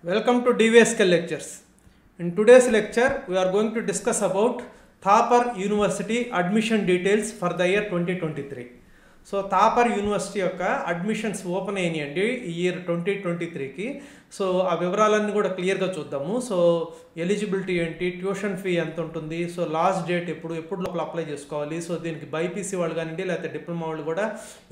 Welcome to DVSK lectures. In today's lecture, we are going to discuss about Thapar University admission details for the year 2023. So Thapar university యొక్క admissions open అయినాయండి ఈ year 2023కి. So ఆ వివరాలన్నీ కూడా క్లియర్గా చూద్దాము. So eligibility ఏంటి, tuition fee ఎంత ఉంటుంది, సో లాస్ట్ డేట్ ఎప్పుడు లోపల అప్లై చేసుకోవాలి, సో దీనికి బైపీసీ వాళ్ళు కానివ్వండి లేకపోతే డిప్లొమా వాళ్ళు కూడా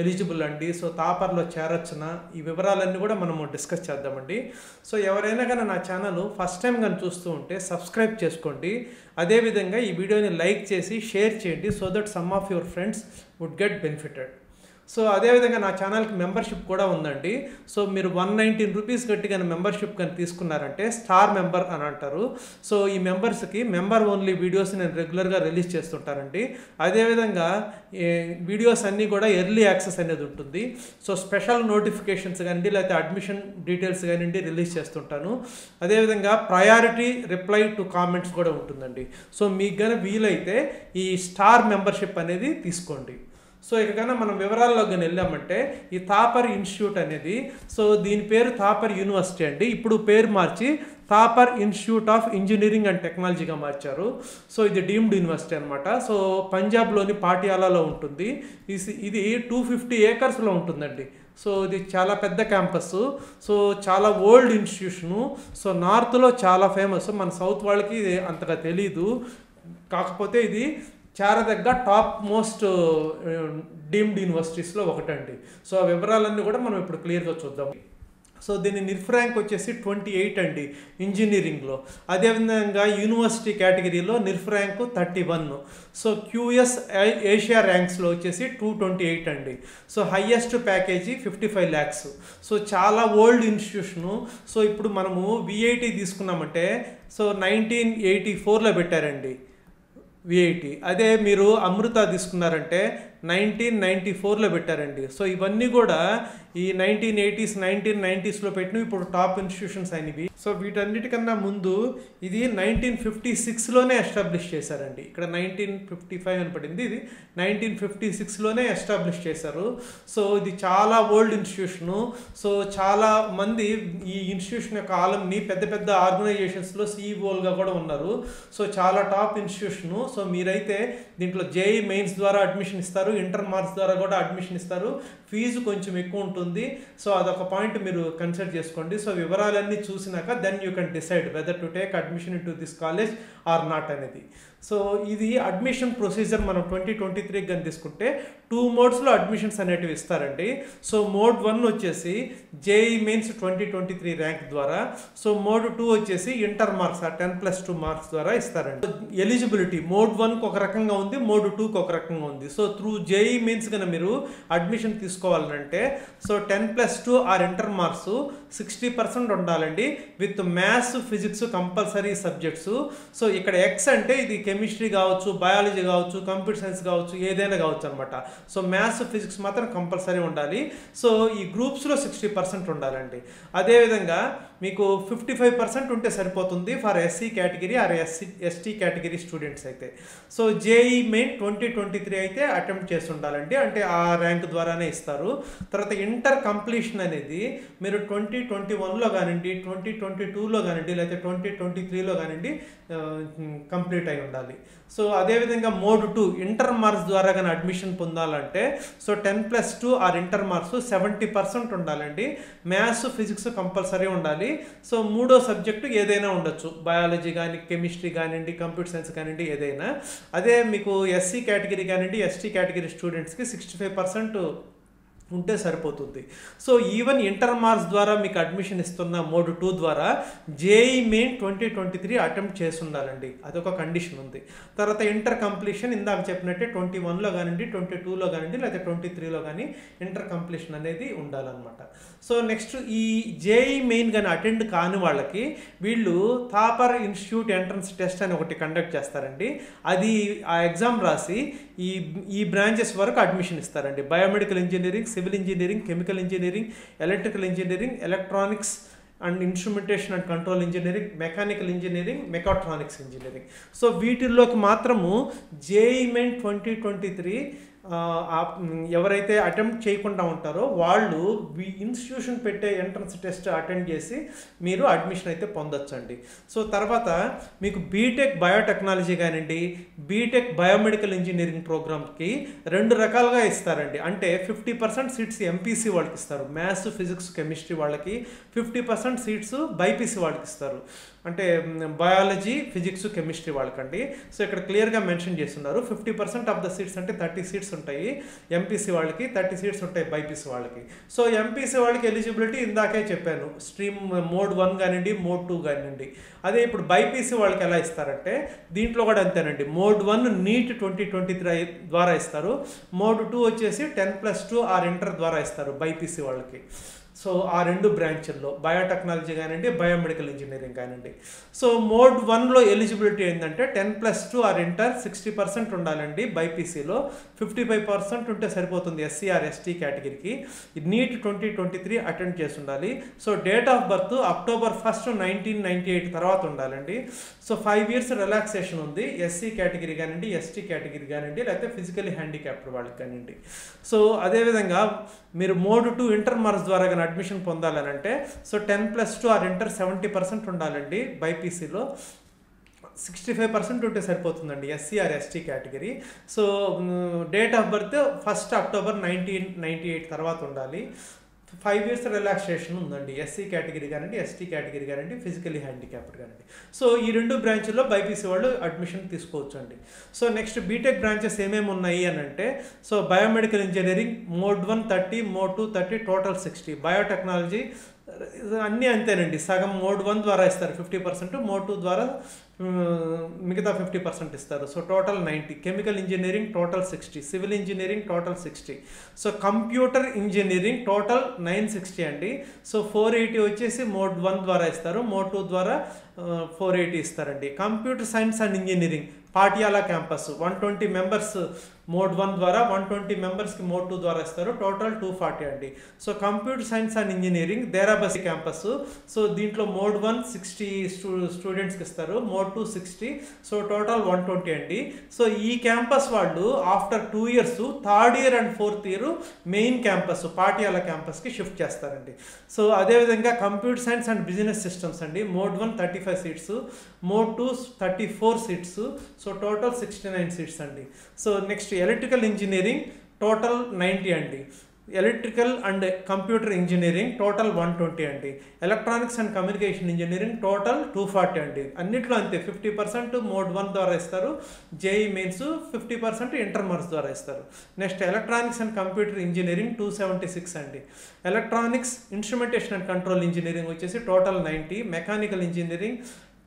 ఎలిజిబుల్ అండి, సో థాపర్లో చేరొచ్చునా, ఈ వివరాలన్నీ కూడా మనము డిస్కస్ చేద్దామండి. సో ఎవరైనా కానీ నా ఛానల్ ఫస్ట్ టైం కానీ చూస్తూ ఉంటే సబ్స్క్రైబ్ చేసుకోండి. అదేవిధంగా ఈ వీడియోని లైక్ చేసి షేర్ చేయండి so that some of your friends would get benefited. So అదేవిధంగా నా ఛానల్కి మెంబర్షిప్ కూడా ఉందండి. సో మీరు 119 రూపీస్ కట్టి కానీ మెంబర్షిప్ కానీ తీసుకున్నారంటే స్టార్ మెంబర్ అని అంటారు. సో ఈ మెంబర్స్కి మెంబర్ ఓన్లీ వీడియోస్ నేను రెగ్యులర్గా రిలీజ్ చేస్తుంటానండి. అదేవిధంగా వీడియోస్ అన్నీ కూడా ఎర్లీ యాక్సెస్ అనేది ఉంటుంది. సో స్పెషల్ నోటిఫికేషన్స్ కానివ్వండి లేకపోతే అడ్మిషన్ డీటెయిల్స్ కానివ్వండి రిలీజ్ చేస్తుంటాను. అదేవిధంగా ప్రయారిటీ రిప్లై టు కామెంట్స్ కూడా ఉంటుందండి. సో మీకు కానీ వీలైతే ఈ స్టార్ మెంబర్షిప్ అనేది తీసుకోండి. సో ఇక కన్నా మనం వివరాల్లోకి వెళ్ళామంటే ఈ థాపర్ ఇన్స్టిట్యూట్ అనేది, సో దీని పేరు థాపర్ యూనివర్సిటీ అండి. ఇప్పుడు పేరు మార్చి Thapar institute of engineering and టెక్నాలజీగా మార్చారు. సో ఇది డీమ్డ్ యూనివర్సిటీ అనమాట. సో పంజాబ్లోని పాటియాలాలో ఉంటుంది. ఇది 250 ఏకర్స్లో ఉంటుందండి. సో ఇది చాలా పెద్ద క్యాంపస్. సో చాలా ఓల్డ్ ఇన్స్టిట్యూషను. సో నార్త్లో చాలా ఫేమస్, మన సౌత్ వాళ్ళకి ఇది అంతగా తెలీదు. కాకపోతే ఇది చేరదగ్గ టాప్ మోస్ట్ డీమ్డ్ యూనివర్సిటీస్లో ఒకటండి. సో ఆ వివరాలన్నీ కూడా మనం ఇప్పుడు క్లియర్గా చూద్దాం. సో దీని నిర్ఫ్ ర్యాంక్ వచ్చేసి 28 అండి ఇంజనీరింగ్లో. అదేవిధంగా యూనివర్సిటీ కేటగిరీలో NIRF rank 31. So QS Asia ర్యాంక్స్లో వచ్చేసి 228 అండి. So highest package 55 lakhs. So చాలా ఓల్డ్ ఇన్స్టిట్యూషను. సో ఇప్పుడు మనము విఐటి తీసుకున్నామంటే సో 1984లో పెట్టారండి విఐటి. అదే మీరు అమృత తీసుకున్నారంటే 1994లో పెట్టారండి. సో ఇవన్నీ కూడా ఈ 1980s 1990sలో పెట్టినవి ఇప్పుడు టాప్ ఇన్స్టిట్యూషన్స్ అయినవి. సో వీటన్నిటికన్నా ముందు ఇది 1956లోనే ఎస్టాబ్లిష్ చేశారండి. ఇక్కడ 1955 అని పడింది, ఇది 1956లోనే ఎస్టాబ్లిష్ చేశారు. సో ఇది చాలా ఓల్డ్ ఇన్స్టిట్యూషను. సో చాలా మంది ఈ ఇన్స్టిట్యూషన్ యొక్క ఆలంని పెద్ద పెద్ద ఆర్గనైజేషన్స్లో సిఇఓలుగా కూడా ఉన్నారు. సో చాలా టాప్ ఇన్స్టిట్యూషను. సో మీరైతే దీంట్లో జేఈ మెయిన్స్ ద్వారా అడ్మిషన్ ఇస్తారు, ఇంటర్ మార్క్స్ ద్వారా కూడా అడ్మిషన్ ఇస్తారు. ఫీజు కొంచెం ఎక్కువ ఉంటుంది. సో అదొక పాయింట్ మీరు కన్సిడర్ చేసుకోండి. సో వివరాలన్నీ చూసినాక then you can decide whether to take admission in to this college or not అనేది. సో ఇది అడ్మిషన్ ప్రొసీజర్ మనం 2023 కానీ తీసుకుంటే 2 మోడ్స్లో అడ్మిషన్స్ అనేటివి ఇస్తారండి. సో మోడ్ 1 వచ్చేసి జేఈ మెయిన్స్ 2023 ర్యాంక్ ద్వారా. సో మోడ్ 2 వచ్చేసి ఇంటర్ మార్క్స్ 10+2 మార్క్స్ ద్వారా ఇస్తారండి. ఎలిజిబిలిటీ మోడ్ 1కి ఒక రకంగా ఉంది, మోడ్ 2కి ఒక రకంగా ఉంది. సో త్రూ జేఈ మెయిన్స్ కన్నా మీరు అడ్మిషన్ తీసుకోవాలంటే సో 10+2 ఆర్ ఇంటర్ మార్క్స్ 60% ఉండాలండి with maths physics compulsory subjects. So ఇక్కడ ఎక్స్ అంటే ఇది కెమిస్ట్రీ కావచ్చు, బయాలజీ కావచ్చు, కంప్యూటర్ సైన్స్ కావచ్చు, ఏదైనా కావచ్చు అనమాట. సో మ్యాథ్స్ ఫిజిక్స్ మాత్రం కంపల్సరీ ఉండాలి. సో ఈ గ్రూప్స్లో 60% ఉండాలండి. అదేవిధంగా మీకు 55% ఉంటే సరిపోతుంది for SC category are ST category students అయితే. సో జేఈ మెయిన్ 2023 అయితే అటెంప్ట్ చేసి ఉండాలండి, అంటే ఆ ర్యాంక్ ద్వారానే ఇస్తారు. తర్వాత ఇంటర్ కంప్లీషన్ అనేది మీరు 2021లో కానివ్వండి, 2022లో కానివ్వండి లేకపోతే 2023లో కానివ్వండి కంప్లీట్ అయి ఉండాలి. సో అదేవిధంగా మోడ్ 2 ఇంటర్ మార్క్స్ ద్వారా కానీ అడ్మిషన్ పొందాలంటే సో 10+2 ఆర్ ఇంటర్ మార్క్స్ 70% ఉండాలండి. మ్యాథ్స్ ఫిజిక్స్ కంపల్సరీ ఉండాలి. సో మూడో సబ్జెక్టు ఏదైనా ఉండొచ్చు, బయాలజీ కానీ, కెమిస్ట్రీ కానివ్వండి, కంప్యూటర్ సైన్స్ కానివ్వండి, ఏదైనా. అదే మీకు ఎస్సీ కేటగిరీ కానివ్వండి, ఎస్టీ కేటగిరీ స్టూడెంట్స్కి 65% ఉంటే సరిపోతుంది. సో ఈవెన్ ఇంటర్ మార్క్స్ ద్వారా మీకు అడ్మిషన్ ఇస్తున్న మోడ్ 2 ద్వారా జేఈ మెయిన్ 2023 అటెంప్ట్ చేసి ఉండాలండి, అదొక కండిషన్ ఉంది. తర్వాత ఇంటర్ కంప్లీషన్ ఇందాక చెప్పినట్టే 21లో కానివ్వండి, 22లో కానివ్వండి లేకపోతే 23లో కానీ ఇంటర్ కంప్లీషన్ అనేది ఉండాలన్నమాట. సో నెక్స్ట్ ఈ జేఈ మెయిన్ కానీ అటెండ్ కాని వాళ్ళకి వీళ్ళు థాపర్ ఇన్స్టిట్యూట్ ఎంట్రన్స్ టెస్ట్ అని ఒకటి కండక్ట్ చేస్తారండి. అది ఆ ఎగ్జామ్ రాసి ఈ బ్రాంచెస్ వరకు అడ్మిషన్ ఇస్తారండి. Biomedical engineering, civil engineering, chemical engineering, electrical engineering, electronics and instrumentation and control engineering, mechanical engineering, mechatronics engineering. So వీటిల్లోకి మాత్రము జేఈ మెయిన్ 2023 ఎవరైతే అటెంప్ట్ చేయకుండా ఉంటారో వాళ్ళు ఇన్స్టిట్యూషన్ పెట్టే ఎంట్రన్స్ టెస్ట్ అటెండ్ చేసి మీరు అడ్మిషన్ అయితే పొందొచ్చండి. సో తర్వాత మీకు బీటెక్ బయోటెక్నాలజీ కానివ్వండి, బీటెక్ బయోమెడికల్ ఇంజనీరింగ్ ప్రోగ్రామ్కి 2 రకాలుగా ఇస్తారండి. అంటే 50% సీట్స్ ఎంపీసీ వాళ్ళకి ఇస్తారు, మ్యాథ్స్ ఫిజిక్స్ కెమిస్ట్రీ వాళ్ళకి. 50% సీట్స్ బైపీసీ వాళ్ళకి ఇస్తారు, అంటే బయాలజీ ఫిజిక్స్ కెమిస్ట్రీ వాళ్ళకండి. సో ఇక్కడ క్లియర్గా మెన్షన్ చేస్తున్నారు 50% ఆఫ్ ద సీట్స్ అంటే 30 సీట్స్ ఉంటాయి ఎంపీసీ వాళ్ళకి, 30 సీట్స్ ఉంటాయి బైపీసీ వాళ్ళకి. సో ఎంపీసీ వాళ్ళకి ఎలిజిబిలిటీ ఇందాకే చెప్పాను, స్ట్రీమ్ మోడ్ 1 కానివ్వండి, మోడ్ 2 కానివ్వండి. అదే ఇప్పుడు బైపీసీ వాళ్ళకి ఎలా ఇస్తారంటే దీంట్లో కూడా అంతేనండి. మోడ్ 1 నీట్ 2023 ద్వారా ఇస్తారు, మోడ్ 2 వచ్చేసి 10+2 ఆర్ ఇంటర్ ద్వారా ఇస్తారు బైపీసీ వాళ్ళకి. సో ఆ 2 బ్రాంచ్ల్లో బయోటెక్నాలజీ కానివ్వండి, బయోమెడికల్ ఇంజనీరింగ్ కానివ్వండి. సో మోడ్ 1లో ఎలిజిబిలిటీ ఏంటంటే 10+2 ఆర్ ఇంటర్ 60% ఉండాలండి బైపీసీలో, 55% ఉంటే సరిపోతుంది ఎస్సీ ఆర్ ఎస్టీ కేటగిరీకి. నీట్ 2023 అటెండ్ చేసి ఉండాలి. So date of birth October 1, 1998 తర్వాత ఉండాలండి. సో 5 years రిలాక్సేషన్ ఉంది ఎస్సీ కేటగిరీ కానివ్వండి, ఎస్టీ కేటగిరీ కానివ్వండి, లేకపోతే ఫిజికలీ హ్యాండిక్యాప్డ్ వాళ్ళకి కానివ్వండి. సో అదేవిధంగా మీరు మోడ్ 2 ఇంటర్ మార్క్స్ ద్వారా కానీ అడ్మిషన్ పొందాలనంటే సో 10+2 ఆర్ ఇంటర్ 70% ఉండాలండి బైపీసీలో, 65% ఉంటే సరిపోతుందండి SC are ST category. So date of birth 1 October 1998 తర్వాత ఉండాలి. 5 years రిలాక్సేషన్ ఉందండి ఎస్సీ కేటగిరీ కానివ్వండి, ఎస్టీ కేటగిరీ కానివ్వండి, ఫిజికలీ హ్యాండిక్యాప్డ్ కానివ్వండి. సో ఈ 2 బ్రాంచ్ల్లో బైపీసీ వాళ్ళు అడ్మిషన్ తీసుకోవచ్చు అండి. సో నెక్స్ట్ బీటెక్ బ్రాంచెస్ ఏమేమి ఉన్నాయి అని అంటే so biomedical engineering mode 1 30, mode 2 30, total 60. Biotechnology అన్నీ అంతేనండి, సగం మోడ్ 1 ద్వారా ఇస్తారు 50%, మోడ్ 2 ద్వారా మిగతా 50% ఇస్తారు. So total 90. Chemical engineering total 60, civil engineering total 60. So computer engineering total 960 అండి. సో 480 వచ్చేసి మోడ్ 1 ద్వారా ఇస్తారు, మోడ్ 2 ద్వారా 480 ఇస్తారండి. Computer science and engineering Patiala campus 120 members mode 1 ద్వారా, 120 members మోడ్ 2 ద్వారా ఇస్తారు, టోటల్ 240 అండి. So computer science and engineering Derabassi campus. So దీంట్లో మోడ్ 1 60 స్టూడెంట్స్కి ఇస్తారు, మోడ్ 2 60. సో టోటల్ 120 అండి. సో ఈ క్యాంపస్ వాళ్ళు after 2 years 3rd year and 4th year main campus Patiala క్యాంపస్కి షిఫ్ట్ చేస్తారండి. సో అదేవిధంగా computer science and business systems అండి, mode 1 35 seats, mode 2 34 seats. So total 69 seats అండి. So next electrical engineering total 90 అండి. Electrical and computer engineering total 120 అండి. Electronics and communication engineering total 240 అండి. అన్నిట్లో అంతే 50% మోడ్ 1 ద్వారా ఇస్తారు, జేఈ మెయిన్స్ 50% ఇంటర్ మార్క్స్ ద్వారా ఇస్తారు. Next electronics and computer engineering 276 అండి. Electronics instrumentation and control engineering వచ్చేసి total 90, mechanical engineering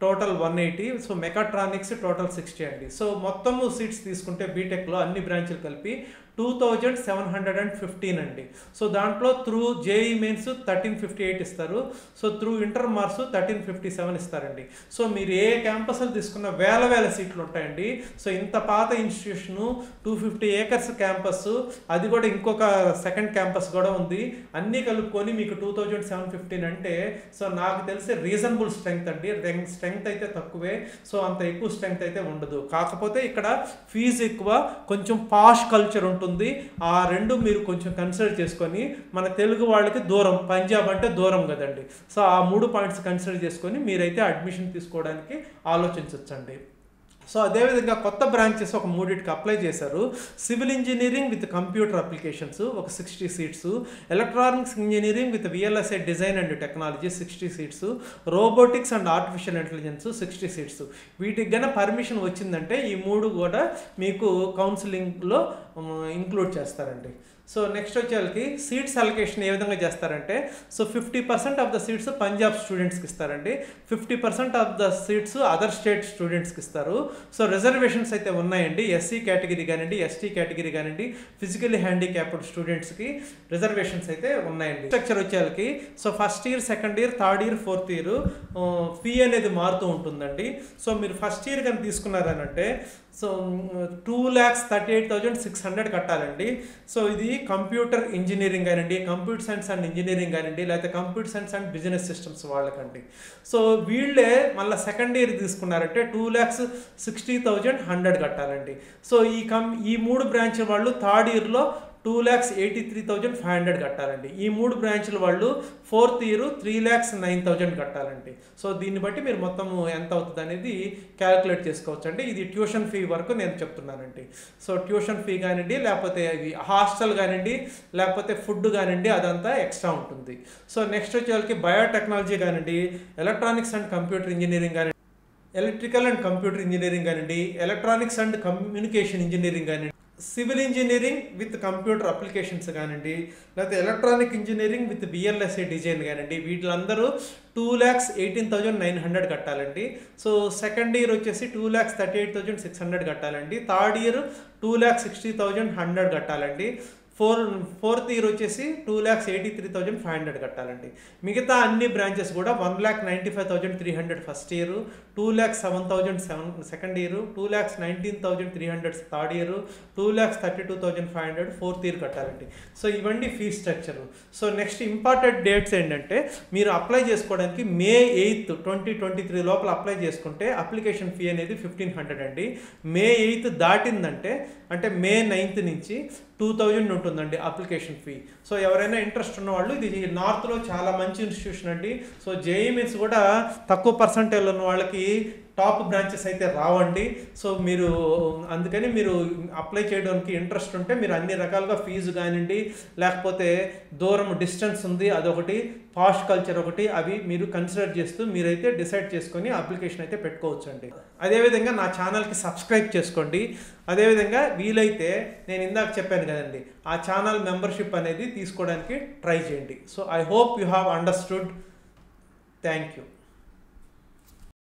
total 180. So mechatronics total 60 అండి. సో మొత్తము సీట్స్ తీసుకుంటే బీటెక్లో అన్ని బ్రాంచ్లు కలిపి 2715 అండి. సో దాంట్లో త్రూ జేఈ మెయిన్స్ 1358 ఇస్తారు, సో త్రూ ఇంటర్ మార్క్స్ 1357 ఇస్తారండి. సో మీరు ఏ క్యాంపస్లు తీసుకున్న వేల సీట్లు ఉంటాయండి. సో ఇంత పాత ఇన్స్టిట్యూషను 250 acres క్యాంపస్, అది కూడా ఇంకొక సెకండ్ క్యాంపస్ కూడా ఉంది, అన్నీ కలుపుకొని మీకు 2715 అంటే సో నాకు తెలిసి రీజనబుల్ స్ట్రెంగ్త్ అండి. స్ట్రెంగ్త్ అయితే తక్కువే, సో అంత ఎక్కువ స్ట్రెంగ్త్ అయితే ఉండదు. కాకపోతే ఇక్కడ ఫీజు ఎక్కువ, కొంచెం పాష్ కల్చర్ ఉంటుంది. ఆ 2 మీరు కొంచెం కన్సిడర్ చేసుకొని, మన తెలుగు వాళ్ళకి దూరం, పంజాబ్ అంటే దూరం కదండి. సో ఆ 3 పాయింట్స్ కన్సిడర్ చేసుకొని మీరైతే అడ్మిషన్ తీసుకోవడానికి ఆలోచించవచ్చండి. సో అదేవిధంగా కొత్త బ్రాంచెస్ ఒక 3కి అప్లై చేశారు. Civil engineering with computer applications ఒక 60 seats, electronics engineering with VLSI design and technology 60 seats, robotics and artificial intelligence 60 seats. వీటికి గన పర్మిషన్ వచ్చిందంటే ఈ 3 కూడా మీకు కౌన్సిలింగ్లో ఇంక్లూడ్ చేస్తారండి. సో నెక్స్ట్ వచ్చేకి సీట్స్ అలొకేషన్ ఏ విధంగా చేస్తారంటే so 50% of the seats Punjab స్టూడెంట్స్కి ఇస్తారండి, 50% of the seats other state స్టూడెంట్స్కి ఇస్తారు. సో రిజర్వేషన్స్ అయితే ఉన్నాయండి, ఎస్సీ కేటగిరీ కానివ్వండి, ఎస్టీ కేటగిరీ కానివ్వండి, ఫిజికలీ హ్యాండిక్యాప్డ్ స్టూడెంట్స్కి రిజర్వేషన్స్ అయితే ఉన్నాయండి. స్ట్రక్చర్ వచ్చేకి so first year, second year, third year, fourth year fee అనేది మారుతూ ఉంటుందండి. సో మీరు ఫస్ట్ ఇయర్ కానీ తీసుకున్నారనంటే సో 2,38,600 కట్టాలండి. సో ఇది కంప్యూటర్ ఇంజనీరింగ్ కానివ్వండి, కంప్యూటర్ సైన్స్ అండ్ ఇంజనీరింగ్ కానివ్వండి, లేకపోతే computer science and business systems వాళ్ళకండి. సో వీళ్ళే మళ్ళీ సెకండ్ ఇయర్ తీసుకున్నారంటే 2,60,100 కట్టాలండి. సో ఈ 3 బ్రాంచ్ వాళ్ళు థర్డ్ ఇయర్లో 2,83,500 కట్టాలండి. ఈ 3 బ్రాంచ్ల వాళ్ళు ఫోర్త్ ఇయర్ 3,09,000 కట్టాలండి. సో దీన్ని బట్టి మీరు మొత్తం ఎంత అవుతుంది అనేది క్యాలిక్యులేట్ చేసుకోవచ్చు అండి. ఇది ట్యూషన్ ఫీ వరకు నేను చెప్తున్నానండి. సో ట్యూషన్ ఫీ కానివ్వండి, లేకపోతే అవి హాస్టల్ కానివ్వండి, లేకపోతే ఫుడ్ కానివ్వండి, అదంతా ఎక్స్ట్రా ఉంటుంది. సో నెక్స్ట్ వచ్చేసరికి బయోటెక్నాలజీ కానివ్వండి, ఎలక్ట్రానిక్స్ అండ్ కంప్యూటర్ ఇంజనీరింగ్ కానివ్వండి, ఎలక్ట్రికల్ అండ్ కంప్యూటర్ ఇంజనీరింగ్ కానివ్వండి, ఎలక్ట్రానిక్స్ అండ్ కమ్యూనికేషన్ ఇంజనీరింగ్ కానివ్వండి, civil engineering with computer applications కానివ్వండి, లేకపోతే electronic engineering with VLSI design కానివ్వండి, వీళ్ళందరూ 2,18,900 కట్టాలండి. సో సెకండ్ ఇయర్ వచ్చేసి 2,38,600 కట్టాలండి. థర్డ్ ఇయర్ 2,60,100 కట్టాలండి. ఫోర్త్ ఇయర్ వచ్చేసి 2,83,500 కట్టాలండి. మిగతా అన్ని బ్రాంచెస్ కూడా 1,95,300 first year, 2,07,000 second year, 2,19,300 third year, 2,32,500 fourth year కట్టాలండి. సో ఇవన్నీ fee structure. So next important dates ఏంటంటే, మీరు అప్లై చేసుకోవడానికి May 8, 2023 లోపల అప్లై చేసుకుంటే అప్లికేషన్ ఫీ అనేది 1,500 అండి. May 8 దాటిందంటే అంటే May 9 నుంచి 2,000 ఉంటుందండి అప్లికేషన్ ఫీ. సో ఎవరైనా ఇంట్రెస్ట్ ఉన్న వాళ్ళు, ఇది నార్త్లో చాలా మంచి ఇన్స్టిట్యూషన్ అండి. సో JEE Mains కూడా తక్కువ పర్సంటేజ్ ఉన్న వాళ్ళకి టాప్ బ్రాంచెస్ అయితే రావండి. సో మీరు అందుకని మీరు అప్లై చేయడానికి ఇంట్రెస్ట్ ఉంటే మీరు అన్ని రకాలుగా ఫీజు కానివ్వండి, లేకపోతే దూరం డిస్టెన్స్ ఉంది అదొకటి, పాస్ట్ కల్చర్ ఒకటి, అవి మీరు కన్సిడర్ చేస్తూ మీరైతే డిసైడ్ చేసుకొని అప్లికేషన్ అయితే పెట్టుకోవచ్చు అండి. అదేవిధంగా నా ఛానల్కి సబ్స్క్రైబ్ చేసుకోండి. అదేవిధంగా వీలైతే నేను ఇందాక చెప్పాను కదండి, ఆ ఛానల్ మెంబర్షిప్ అనేది తీసుకోవడానికి ట్రై చేయండి. So I hope you have understood. Thank you.